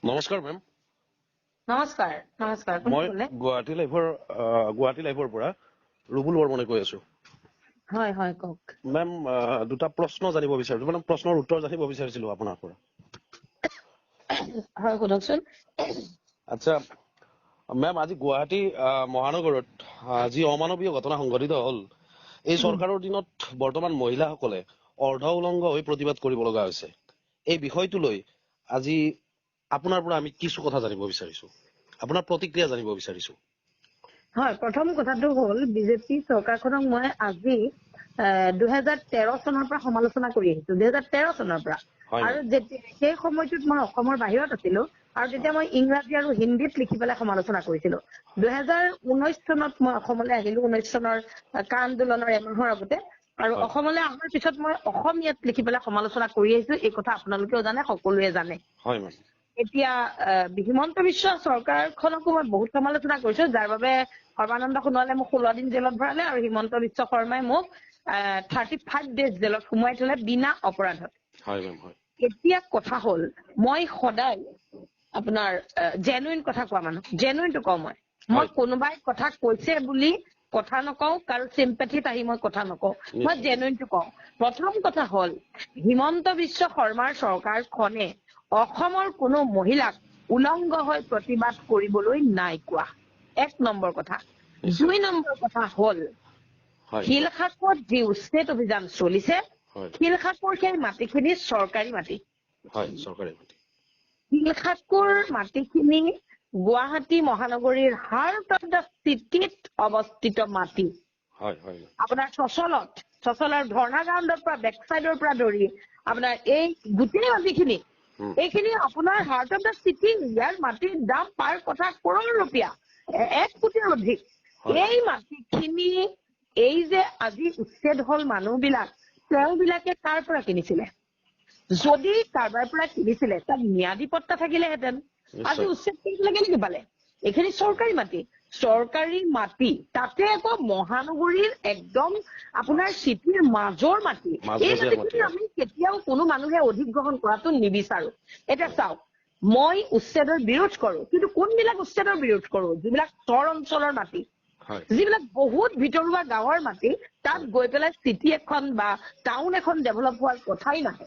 নমস্কাৰ মেম। নমস্কাৰ নমস্কাৰ। মই গুৱাহাটী লাইভৰ পৰা ৰুবুল বৰ্মনে কৈ আছো। হয় হয় কওক মেম, দুটা প্ৰশ্ন জানিব বিচাৰিছো, মানে প্ৰশ্নৰ উত্তৰ জানিব বিচাৰিছিলো আপোনাৰ পৰা। হয় সোধকচোন। আচ্ছা মেম, আজি গুৱাহাটী মহানগৰত যি অমানৱীয় ঘটনা সংঘটিত হল, এই চৰকাৰৰ দিনত বৰ্তমান মহিলাসকলে অৰ্ধ উলংগ হৈ প্ৰতিবাদ কৰিব লগা হৈছে। এই বিষয়টো লৈ আজি আপোনাৰ পৰা আমি কিছু কথা জানিব বিচাৰিছো, আপোনাৰ প্ৰতিক্ৰিয়া জানিব বিচাৰিছো। হয়, প্ৰথম কথাটো হ'ল বিজেপি চৰকাৰখনক মই আজি 2013 চনৰ পৰা সমালোচনা কৰি আহিছো, 2013 চনৰ পৰা। আৰু সেই সময়টোত মই অসমৰ বাহিৰত আছিলো, আৰু তেতিয়া মই ইংৰাজী আৰু হিন্দীত লিখি পেলাই সমালোচনা কৰিছিলো। 2019 চনত মই অসমলৈ আহিলো, 19 চনৰ কা আন্দোলনৰ এমাহৰ আগতে, আৰু অসমলৈ অহাৰ পিছত মই অসমীয়াত লিখি পেলাই সমালোচনা কৰি আহিছো। এই কথা আপোনালোকেও জানে, সকলোৱে জানে। এতিয়া হিমন্ত বিশ্ব চৰকাৰখনকো মই বহুত সমালোচনা কৰিছো, যাৰ বাবে সৰ্বানন্দ সোণোৱালে মোক 16 দিন জেলত ভৰালে আৰু হিমন্ত বিশ্ব শৰ্মাই মোক 35 ডেজ জেলত সোমোৱাই থলে বিনা অপৰাধত। এতিয়া কথা হ'ল, মই সদায় আপোনাৰ জেনুইন কথা কোৱা মানুহ, জেনুইনটো কওঁ। মই কোনোবাই কথা কৈছে বুলি কথা নকওঁ, কাৰো চিম্পেথিত আহি মই কথা নকওঁ, মই জেনুইনটো কওঁ। প্ৰথম কথা হ'ল, হিমন্ত বিশ্ব শৰ্মাৰ চৰকাৰখনে অসমৰ কোনো মহিলাক উলংগ হৈ প্ৰতিবাদ কৰিবলৈ নাই কোৱা, 1 নম্বৰ কথা। 2 নম্বৰ কথা হ'ল, শিলখাকত যি উচ্ছেদ অভিযান চলিছে, শিলখাকৰ সেই মাটিখিনি চৰকাৰী মাটি। শিলখাকৰ মাটিখিনি গুৱাহাটী মহানগৰীৰ হাৰ্ট অফ দ্য চিটিত অৱস্থিত মাটি। আপোনাৰ চচলৰ ধৰ্ণা গ্ৰাউণ্ডৰ পৰা বেক চাইডৰ পৰা ধৰি আপোনাৰ এই গোটেই মাটিখিনি, এইখিনি আপোনাৰ হাৰ্ট অফ দ্য চিটি। ইয়াৰ মাটিৰ দাম পাৰ কঠা কৰোৰ रुपया, 1 কোটিৰ অধিক। এই মাটিখিনি এই যে আজি উচ্ছেদ হল মানুহবিলাক, তেওঁবিলাকে কাৰ পৰা কিনিছিলে? যদি কাৰোবাৰ পৰা কিনিছিলে তাত ম্যাদী পট্টা থাকিলেহেঁতেন, আজি উচ্ছেদ কৰিবলৈ কেনেকে পালে? এইখিনি চৰকাৰী মাটি, চৰকাৰী মাটি, তাতে আকৌ মহানগৰীৰ একদম আপোনাৰ চিটিৰ মাজৰ মাটি। এই মাটিখিনি আমি কেতিয়াও কোনো মানুহে অধিগ্ৰহণ কৰাটো নিবিচাৰো। এতিয়া চাওক, মই উচ্ছেদৰ বিৰোধ কৰো, কিন্তু কোনবিলাক উচ্ছেদৰ বিৰোধ কৰো? যিবিলাক চৰ অঞ্চলৰ মাটি, যিবিলাক বহুত ভিতৰুৱা গাঁৱৰ মাটি, তাত গৈ পেলাই চিটি এখন বা টাউন এখন ডেভেলপ হোৱাৰ কথাই নাহে।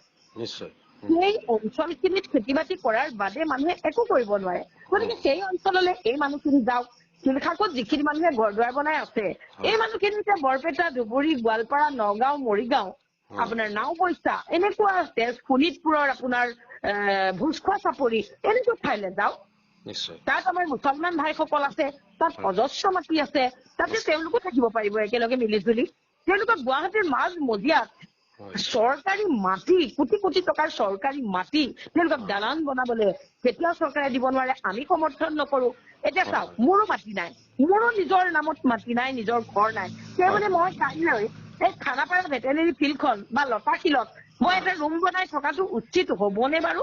সেই অঞ্চলখিনিত খেতি বাতি কৰাৰ বাদে মানুহে একো কৰিব নোৱাৰে। গতিকে সেই অঞ্চললৈ এই মানুহখিনি যাওক। শিলখাকত যিখিনি মানুহে ঘৰ দুৱাৰ বনাই আছে, এই মানুহখিনি এতিয়া বৰপেটা, ধুবুৰী, গোৱালপাৰা, নগাঁও, মৰিগাঁও, আপোনাৰ নাওবৈচা, এনেকুৱা শোণিতপুৰৰ আপোনাৰ ভোজখোৱা চাপৰি, এনেকুৱা ঠাইলৈ যাওক। তাত আমাৰ মুছলমান ভাইসকল আছে, তাত অজস্ৰ মাটি আছে, তাতে তেওঁলোকো থাকিব পাৰিব একেলগে মিলি জুলি। তেওঁলোকক গুৱাহাটীৰ মাজ মজিয়াত চৰকাৰী মাটি, কোটি কোটি টকাৰ চৰকাৰী মাটি তেওঁলোকক দালান বনাবলৈ কেতিয়াও চৰকাৰে দিব নোৱাৰে, আমি সমৰ্থন নকৰো। এতিয়া চাওক, মোৰো মাটি নাই, মোৰো নিজৰ নামত মাটি নাই, নিজৰ ঘৰ নাই। সেইবুলি মই কাইলৈ এই খানাপাৰা ভেটেনেৰী ফিল্ডখন বা লতাশিলত মই এটা ৰুম বনাই থকাটো উচিত হ'বনে বাৰু?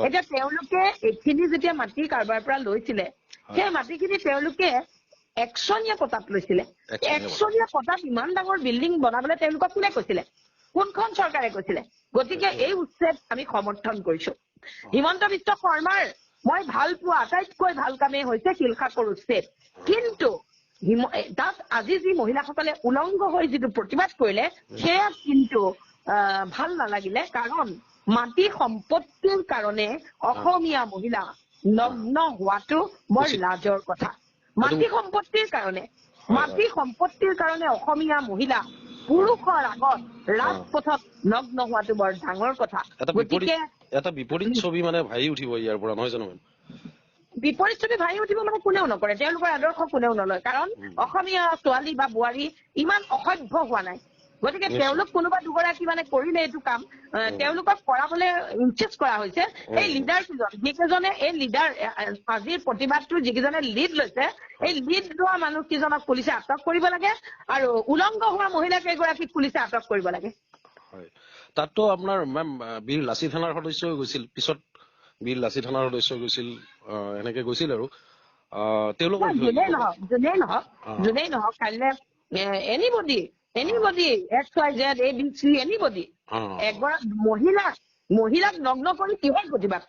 এতিয়া তেওঁলোকে এইখিনি যেতিয়া মাটি কাৰোবাৰ পৰা লৈছিলে, সেই মাটিখিনি তেওঁলোকে একচনীয়া পটাত লৈছিলে। একচনীয়া পটাত ইমান ডাঙৰ বিল্ডিং বনাবলৈ তেওঁলোকক কোনে কৈছিলে? কোনখন চৰকাৰে কৈছিলে? গতিকে এই উচ্ছেদ আমি সমৰ্থন কৰিছো। হিমন্ত বিশ্ব শৰ্মাৰ মই ভাল পোৱা আটাইতকৈ ভাল কামেই হৈছে শিলখাকৰ উচ্ছেদ। কিন্তু তাত আজি যি মহিলাসকলে উলংগ হৈ যিটো প্ৰতিবাদ কৰিলে, সেয়া কিন্তু ভাল নালাগিলে। কাৰণ মাটি সম্পত্তিৰ কাৰণে অসমীয়া মহিলা নগ্ন হোৱাটো বৰ লাজৰ কথা। মাটি সম্পত্তিৰ কাৰণে অসমীয়া মহিলা পুৰুষৰ আগত ৰাজপথত নগ্ন হোৱাটো বৰ ডাঙৰ কথা। গতিকে এটা বিপৰীত ছবি মানে ভাহি উঠিব ইয়াৰ পৰা, নহয় জানো? বিপৰীত ছবি ভাহি উঠিব মানে কোনেও নকৰে, তেওঁলোকৰ আদৰ্শ কোনেও নলয়। কাৰণ অসমীয়া ছোৱালী বা বোৱাৰী ইমান অসভ্য হোৱা নাই। গতিকে তেওঁলোক কোনোবা দুগৰাকী মানে কৰিলে এইটো কাম, তেওঁলোকক কৰাবলৈ ইনচেষ্ট কৰা হৈছে। এই লিডাৰ কেইজন, যিকেইজনে এই লিডাৰ আজিৰ প্ৰতিবাদটো যিকেইজনে লিড লৈছে, এই লিড লোৱা মানুহ কেইজনক পুলিচে আটক কৰিব লাগে, আৰু উলংগ হোৱা মহিলা কেইগৰাকীক পুলিচে আটক কৰিব লাগে। তাততো আপোনাৰ মেম বীৰ লাচি থানাৰ সদস্য গৈছিল, পিছত বীৰ লাচি থানাৰ সদস্য গৈছিল, এনেকে গৈছিল। আৰু তেওঁলোকৰ যোনেই নহওক কাইলৈ এনিবডি XYZ ABC এনিবডি এগৰাকী মহিলাক নগ্ন কৰি কিহৰ প্ৰতিবাদ?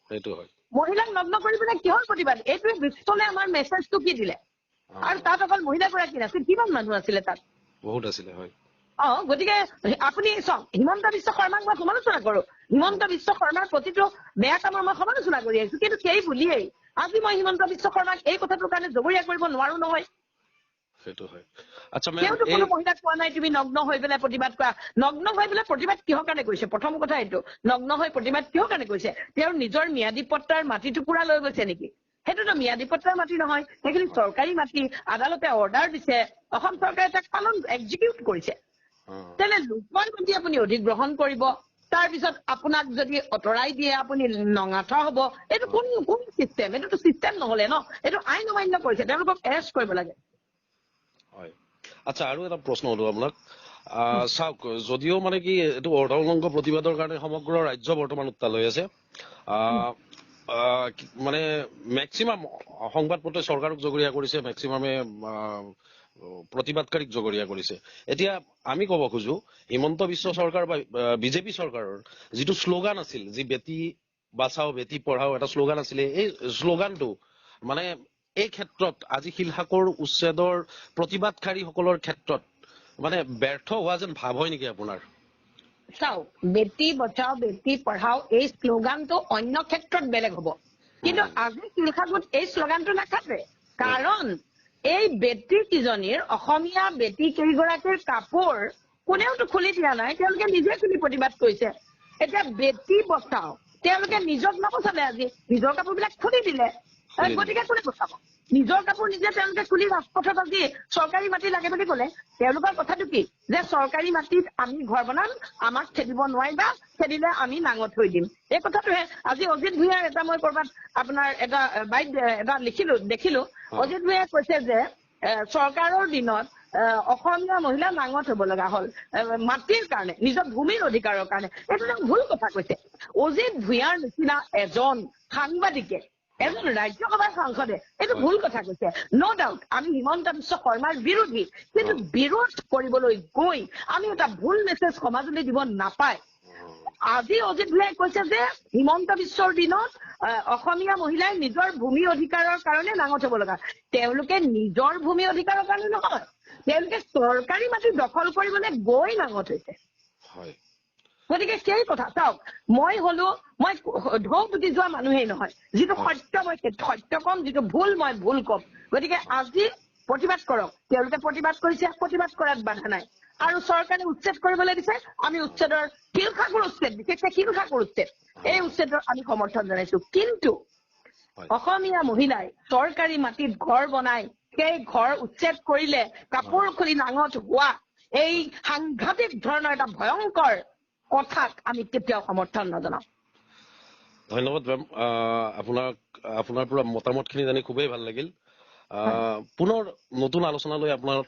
সেইটো হয় মহিলাক নগ্ন কৰিবলৈ কিহৰ প্ৰতিবাদ এইটোৱে বিশ্বলে আমাৰ মেছেজটো কি দিলে আৰু তাত অকল মহিলাগৰাকী নাছিল কিমান মানুহ আছিলে তাত বহুত আছিলে হয় গতিকে আপুনি চাওক হিমন্ত বিশ্ব শৰ্মাক মই সমালোচনা কৰো হিমন্ত বিশ্ব শৰ্মাৰ প্ৰতিটো বেয়া কামৰ মই সমালোচনা কৰি আহিছো কিন্তু সেই বুলিয়েই আজি মই হিমন্ত বিশ্ব শৰ্মাক এই কথাটোৰ কাৰণে জগৰীয়া কৰিব নোৱাৰো নহয় সেইটো হয় আচ্ছা তেওঁতো কোনো মহিলাক কোৱা নাই তুমি নগ্ন হৈ পেলাই প্ৰতিবাদ কৰা নগ্ন হৈ পেলাই প্ৰতিবাদ কিহৰ কাৰণে কৰিছে প্ৰথম কথা এইটো নগ্ন হৈ প্ৰতিবাদ কিহৰ কাৰণে কৰিছে তেওঁৰ নিজৰ ম্যাদী পট্টাৰ মাটি টুকুৰা লৈ গৈছে নেকি সেইটোতো ম্যাদী পট্টাৰ মাটি নহয় সেইখিনি চৰকাৰী মাটি আদালতে অৰ্ডাৰ দিছে অসম চৰকাৰে তাক পালন এক্সিকিউট কৰিছে তেনে লোকৰ মাটি আপুনি অধিগ্ৰহণ কৰিব তাৰপিছত আপোনাক যদি অতৰাই দিয়ে আপুনি নঙাথা হ'ব এইটো কোন চিষ্টেম এইটোতো চিষ্টেম নহলে ন এইটো আইন অমান্য কৰিছে তেওঁলোকক এৰেষ্ট কৰিব লাগে হয় আচ্ছা আৰু এটা প্ৰশ্ন হলো আপোনাক চাওক যদিও মানে কি এইটো অৰ্ধ উলংঘ প্ৰতিবাদৰ কাৰণে সমগ্ৰ ৰাজ্য বৰ্তমান উত্তাল হৈ আছে মানে মেক্সিমাম সংবাদ পত্ৰই চৰকাৰক জগৰীয়া কৰিছে মেক্সিমামে প্ৰতিবাদকাৰীক জগৰীয়া কৰিছে এতিয়া আমি ক'ব খোজো হিমন্ত বিশ্ব চৰকাৰ বা বিজেপি চৰকাৰৰ যিটো শ্লোগান আছিল যি বেটি বাচাও বেটি পঢ়াও এটা শ্লোগান আছিলে এই শ্লোগানটো মানে এই ক্ষেত্ৰত আজি শিলহাকৰ উচ্ছেদৰ প্ৰতিবাদকাৰীসকলৰ ক্ষেত্ৰত মানে ব্যৰ্থ হোৱা যেন ভাৱ হয় নেকি আপোনাৰ চাওক বেটি বচাও বেটি পঢ়াও এই শ্লোগানটো অন্য ক্ষেত্ৰত বেলেগ হ'ব কিন্তু আজি শিলহাকত এই শ্লোগানটো নাখাতে কাৰণ এই বেটি কিজনীৰ অসমীয়া বেটি কেইগৰাকীৰ কাপোৰ কোনেওতো খুলি দিয়া নাই তেওঁলোকে নিজে খুলি প্ৰতিবাদ কৰিছে এতিয়া বেটি বচাও তেওঁলোকে নিজক নবচালে আজি নিজৰ কাপোৰবিলাক খুলি দিলে গতিকে কোনে বচাব নিজৰ কাপোৰ নিজে তেওঁলোকে খুলি ৰাজপথত আজি চৰকাৰী মাটি লাগে বুলি ক'লে তেওঁলোকৰ কথাটো কি যে চৰকাৰী মাটিত আমি ঘৰ বনাম আমাক খেদিব নোৱাৰিবা খেদিলে আমি নাঙত থৈ দিম এই কথাটোহে আজি অজিত ভূঞাৰ এটা মই ক'ৰবাত আপোনাৰ এটা এটা দেখিলো অজিত ভূঞাই কৈছে যে চৰকাৰৰ দিনত অসমীয়া মহিলা নাঙত হ'ব লগা হ'ল মাটিৰ কাৰণে নিজৰ ভূমিৰ অধিকাৰৰ কাৰণে এইটো ভুল কথা কৈছে অজিত ভূঞাৰ নিচিনা এজন সাংবাদিকে এজন ৰাজ্যসভাৰ সাংসদে এইটো ভুল কথা কৈছে ন' ডাউট আমি হিমন্ত বিশ্ব শৰ্মাৰ বিৰোধী কিন্তু বিৰোধ কৰিবলৈ গৈ আমি এটা ভুল মেছেজ সমাজলৈ দিব নাপায় আজি অজিত ভূঞাই কৈছে যে হিমন্ত বিশ্বৰ দিনত অসমীয়া মহিলাই নিজৰ ভূমি অধিকাৰৰ কাৰণে নাঙত হ'ব লগা তেওঁলোকে নিজৰ ভূমি অধিকাৰৰ কাৰণে নহয় তেওঁলোকে চৰকাৰী মাটি দখল কৰিবলৈ গৈ নাঙত হৈছে গতিকে সেই কথা চাওক মই ঢৌ পুতি যোৱা মানুহেই নহয় যিটো সত্য মই সত্য কম যিটো ভুল মই ভুল কম গতিকে আজি প্ৰতিবাদ কৰক তেওঁলোকে প্ৰতিবাদ কৰিছে প্ৰতিবাদ কৰাত বাধা নাই আৰু চৰকাৰে উচ্ছেদ কৰিবলৈ দিছে আমি উচ্ছেদৰ শিলহাকৰ উচ্ছেদ বিশেষকৈ শিলহাকৰ উচ্ছেদ এই উচ্ছেদৰ আমি সমৰ্থন জনাইছো কিন্তু অসমীয়া মহিলাই চৰকাৰী মাটিত ঘৰ বনাই সেই ঘৰ উচ্ছেদ কৰিলে কাপোৰ খুলি নাঙত হোৱা এই সাংঘাতিক ধৰণৰ এটা ভয়ংকৰ কথাক আমি কেতিয়াও সমৰ্থন নজনাও ধন্যবাদ মেম আপোনাৰ পৰা মতামতখিনি জানি খুবেই ভাল লাগিল পুনৰ নতুন আলোচনালৈ আপোনাৰ